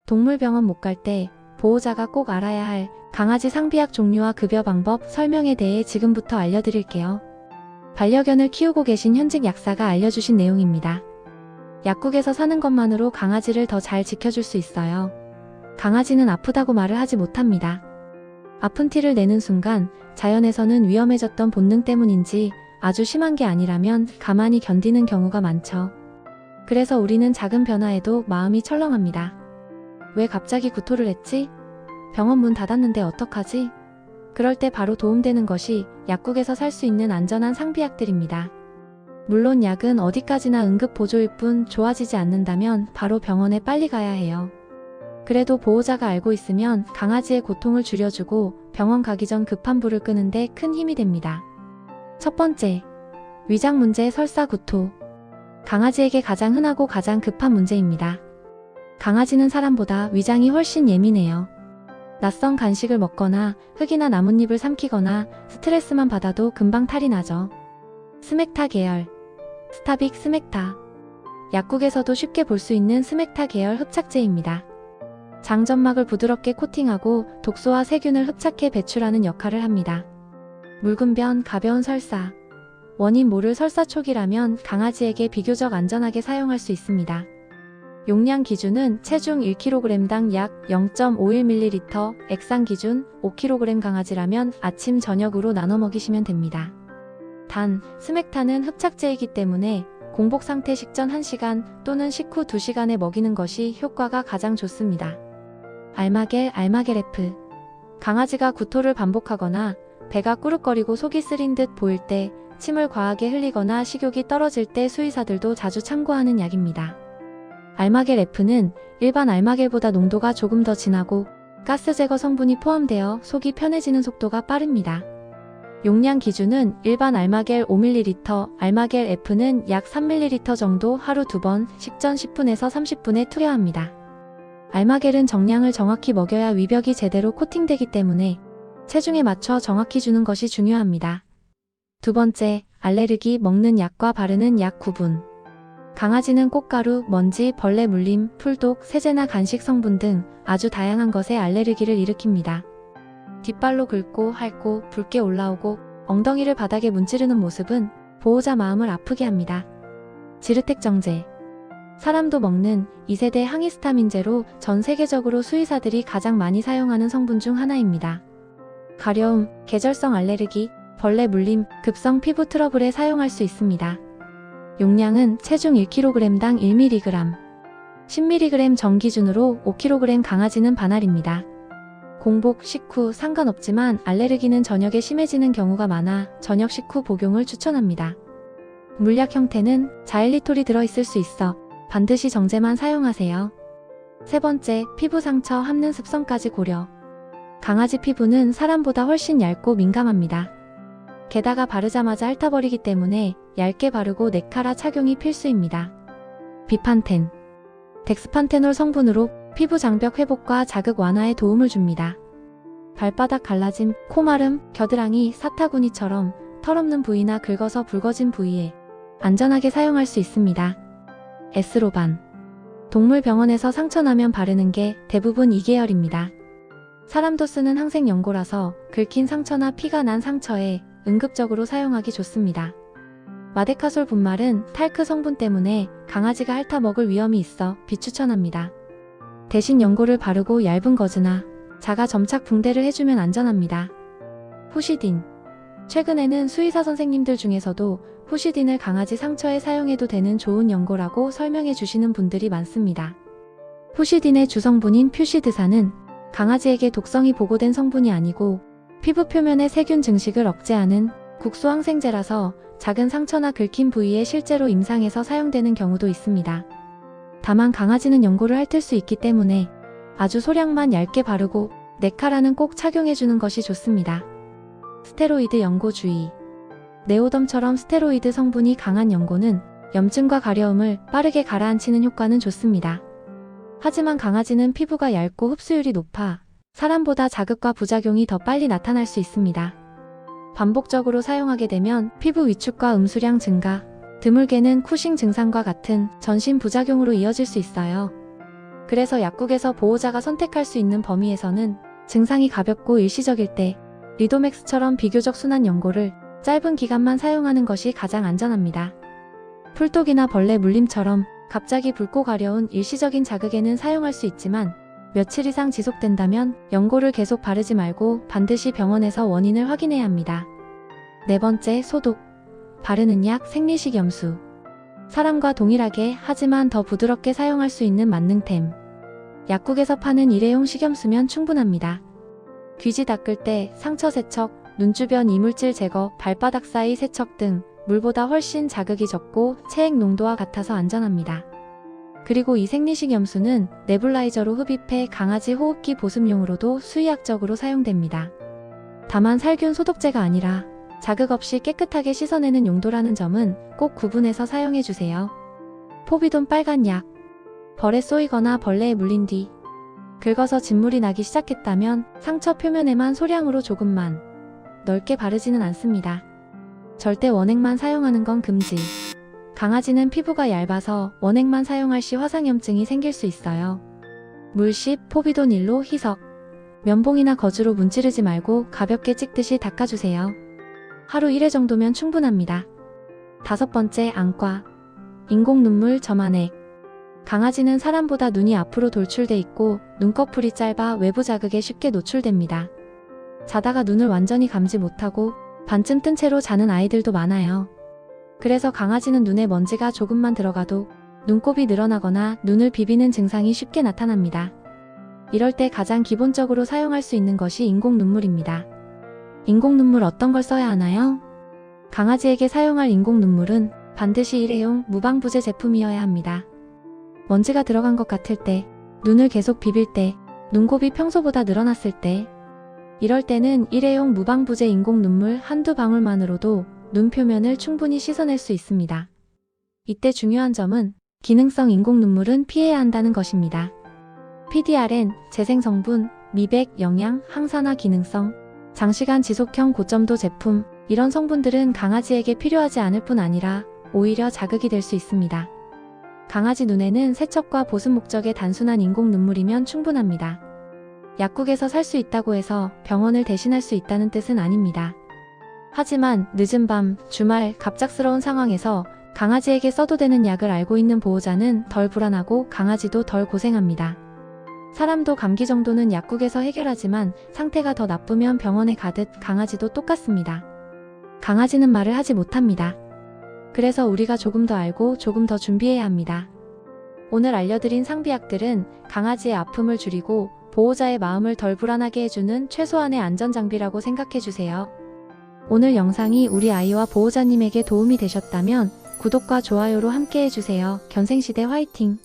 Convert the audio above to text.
동물병원 못 갈 때 보호자가 꼭 알아야 할 강아지 상비약 종류와 급여 방법 설명에 대해 지금부터 알려드릴게요. 반려견을 키우고 계신 현직 약사가 알려주신 내용입니다. 약국에서 사는 것만으로 강아지를 더 잘 지켜줄 수 있어요. 강아지는 아프다고 말을 하지 못합니다. 아픈 티를 내는 순간 자연에서는 위험해졌던 본능 때문인지 아주 심한 게 아니라면 가만히 견디는 경우가 많죠. 그래서 우리는 작은 변화에도 마음이 철렁합니다. 왜 갑자기 구토를 했지? 병원 문 닫았는데 어떡하지? 그럴 때 바로 도움되는 것이 약국에서 살 수 있는 안전한 상비약들입니다. 물론 약은 어디까지나 응급보조일 뿐 좋아지지 않는다면 바로 병원에 빨리 가야 해요. 그래도 보호자가 알고 있으면 강아지의 고통을 줄여주고 병원 가기 전 급한 불을 끄는데 큰 힘이 됩니다. 첫 번째, 위장 문제 설사 구토. 강아지에게 가장 흔하고 가장 급한 문제입니다. 강아지는 사람보다 위장이 훨씬 예민해요. 낯선 간식을 먹거나 흙이나 나뭇잎을 삼키거나 스트레스만 받아도 금방 탈이 나죠. 스맥타 계열, 스타빅 스맥타. 약국에서도 쉽게 볼 수 있는 스맥타 계열 흡착제입니다. 장점막을 부드럽게 코팅하고 독소와 세균을 흡착해 배출하는 역할을 합니다. 묽은 변, 가벼운 설사. 원인 모를 설사 초기라면 강아지에게 비교적 안전하게 사용할 수 있습니다. 용량 기준은 체중 1kg당 약 0.51ml, 액상 기준 5kg 강아지라면 아침 저녁으로 나눠 먹이시면 됩니다. 단, 스맥타는 흡착제이기 때문에 공복 상태 식전 1시간 또는 식후 2시간에 먹이는 것이 효과가 가장 좋습니다. 알마겔 F. 강아지가 구토를 반복하거나 배가 꾸룩거리고 속이 쓰린 듯 보일 때, 침을 과하게 흘리거나 식욕이 떨어질 때 수의사들도 자주 참고하는 약입니다. 알마겔 F는 일반 알마겔보다 농도가 조금 더 진하고 가스 제거 성분이 포함되어 속이 편해지는 속도가 빠릅니다. 용량 기준은 일반 알마겔 5ml, 알마겔 F는 약 3ml 정도 하루 2번, 식전 10분에서 30분에 투여합니다. 알마겔은 정량을 정확히 먹여야 위벽이 제대로 코팅되기 때문에 체중에 맞춰 정확히 주는 것이 중요합니다. 두 번째, 알레르기 먹는 약과 바르는 약 구분. 강아지는 꽃가루, 먼지, 벌레 물림, 풀독, 세제나 간식 성분 등 아주 다양한 것에 알레르기를 일으킵니다. 뒷발로 긁고 핥고 붉게 올라오고 엉덩이를 바닥에 문지르는 모습은 보호자 마음을 아프게 합니다. 지르텍 정제. 사람도 먹는 2세대 항히스타민제로 전 세계적으로 수의사들이 가장 많이 사용하는 성분 중 하나입니다. 가려움, 계절성 알레르기, 벌레 물림, 급성 피부 트러블에 사용할 수 있습니다. 용량은 체중 1kg당 1mg, 10mg 정 기준으로 5kg 강아지는 반알입니다. 공복, 식후 상관없지만 알레르기는 저녁에 심해지는 경우가 많아 저녁 식후 복용을 추천합니다. 물약 형태는 자일리톨이 들어있을 수 있어 반드시 정제만 사용하세요. 세 번째, 피부 상처 함는 습성까지 고려. 강아지 피부는 사람보다 훨씬 얇고 민감합니다. 게다가 바르자마자 핥아버리기 때문에 얇게 바르고 네카라 착용이 필수입니다. 비판텐, 덱스판테놀 성분으로 피부 장벽 회복과 자극 완화에 도움을 줍니다. 발바닥 갈라짐, 코마름, 겨드랑이, 사타구니처럼 털없는 부위나 긁어서 붉어진 부위에 안전하게 사용할 수 있습니다. 에스로반. 동물병원에서 상처나면 바르는 게 대부분 이 계열입니다. 사람도 쓰는 항생 연고라서 긁힌 상처나 피가 난 상처에 응급적으로 사용하기 좋습니다. 마데카솔 분말은 탈크 성분 때문에 강아지가 핥아 먹을 위험이 있어 비추천합니다. 대신 연고를 바르고 얇은 거즈나 자가 점착 붕대를 해주면 안전합니다. 후시딘. 최근에는 수의사 선생님들 중에서도 후시딘을 강아지 상처에 사용해도 되는 좋은 연고라고 설명해 주시는 분들이 많습니다. 후시딘의 주성분인 퓨시드산은 강아지에게 독성이 보고된 성분이 아니고 피부 표면의 세균 증식을 억제하는 국소항생제라서 작은 상처나 긁힌 부위에 실제로 임상에서 사용되는 경우도 있습니다. 다만 강아지는 연고를 핥을 수 있기 때문에 아주 소량만 얇게 바르고 네카라는 꼭 착용해주는 것이 좋습니다. 스테로이드 연고 주의. 네오덤처럼 스테로이드 성분이 강한 연고는 염증과 가려움을 빠르게 가라앉히는 효과는 좋습니다. 하지만 강아지는 피부가 얇고 흡수율이 높아 사람보다 자극과 부작용이 더 빨리 나타날 수 있습니다. 반복적으로 사용하게 되면 피부 위축과 음수량 증가, 드물게는 쿠싱 증상과 같은 전신 부작용으로 이어질 수 있어요. 그래서 약국에서 보호자가 선택할 수 있는 범위에서는 증상이 가볍고 일시적일 때 리도맥스처럼 비교적 순한 연고를 짧은 기간만 사용하는 것이 가장 안전합니다. 풀독이나 벌레 물림처럼 갑자기 붉고 가려운 일시적인 자극에는 사용할 수 있지만 며칠 이상 지속된다면 연고를 계속 바르지 말고 반드시 병원에서 원인을 확인해야 합니다. 네 번째, 소독. 바르는 약, 생리식염수. 사람과 동일하게 하지만 더 부드럽게 사용할 수 있는 만능템. 약국에서 파는 일회용 식염수면 충분합니다. 귀지 닦을 때 상처 세척, 눈 주변 이물질 제거, 발바닥 사이 세척 등 물보다 훨씬 자극이 적고 체액 농도와 같아서 안전합니다. 그리고 이 생리식염수는 네뷸라이저로 흡입해 강아지 호흡기 보습용으로도 수의학적으로 사용됩니다. 다만 살균 소독제가 아니라 자극 없이 깨끗하게 씻어내는 용도라는 점은 꼭 구분해서 사용해주세요. 포비돈 빨간 약. 벌에 쏘이거나 벌레에 물린 뒤 긁어서 진물이 나기 시작했다면 상처 표면에만 소량으로 조금만, 넓게 바르지는 않습니다. 절대 원액만 사용하는 건 금지. 강아지는 피부가 얇아서 원액만 사용할 시 화상염증이 생길 수 있어요. 물십, 포비돈 1로 희석. 면봉이나 거즈로 문지르지 말고 가볍게 찍듯이 닦아주세요. 하루 1회 정도면 충분합니다. 다섯 번째, 안과. 인공 눈물 점안액. 강아지는 사람보다 눈이 앞으로 돌출돼 있고 눈꺼풀이 짧아 외부 자극에 쉽게 노출됩니다. 자다가 눈을 완전히 감지 못하고 반쯤 뜬 채로 자는 아이들도 많아요. 그래서 강아지는 눈에 먼지가 조금만 들어가도 눈곱이 늘어나거나 눈을 비비는 증상이 쉽게 나타납니다. 이럴 때 가장 기본적으로 사용할 수 있는 것이 인공 눈물입니다. 인공 눈물 어떤 걸 써야 하나요? 강아지에게 사용할 인공 눈물은 반드시 일회용 무방부제 제품이어야 합니다. 먼지가 들어간 것 같을 때, 눈을 계속 비빌 때, 눈곱이 평소보다 늘어났을 때, 이럴 때는 일회용 무방부제 인공 눈물 한두 방울만으로도 눈 표면을 충분히 씻어낼 수 있습니다. 이때 중요한 점은 기능성 인공 눈물은 피해야 한다는 것입니다. PDRN, 재생성분, 미백, 영양, 항산화 기능성, 장시간 지속형 고점도 제품, 이런 성분들은 강아지에게 필요하지 않을 뿐 아니라 오히려 자극이 될 수 있습니다. 강아지 눈에는 세척과 보습 목적의 단순한 인공 눈물이면 충분합니다. 약국에서 살 수 있다고 해서 병원을 대신할 수 있다는 뜻은 아닙니다. 하지만 늦은 밤, 주말, 갑작스러운 상황에서 강아지에게 써도 되는 약을 알고 있는 보호자는 덜 불안하고 강아지도 덜 고생합니다. 사람도 감기 정도는 약국에서 해결하지만 상태가 더 나쁘면 병원에 가듯 강아지도 똑같습니다. 강아지는 말을 하지 못합니다. 그래서 우리가 조금 더 알고 조금 더 준비해야 합니다. 오늘 알려드린 상비약들은 강아지의 아픔을 줄이고 보호자의 마음을 덜 불안하게 해주는 최소한의 안전장비라고 생각해주세요. 오늘 영상이 우리 아이와 보호자님에게 도움이 되셨다면 구독과 좋아요로 함께 해주세요. 견생시대 화이팅!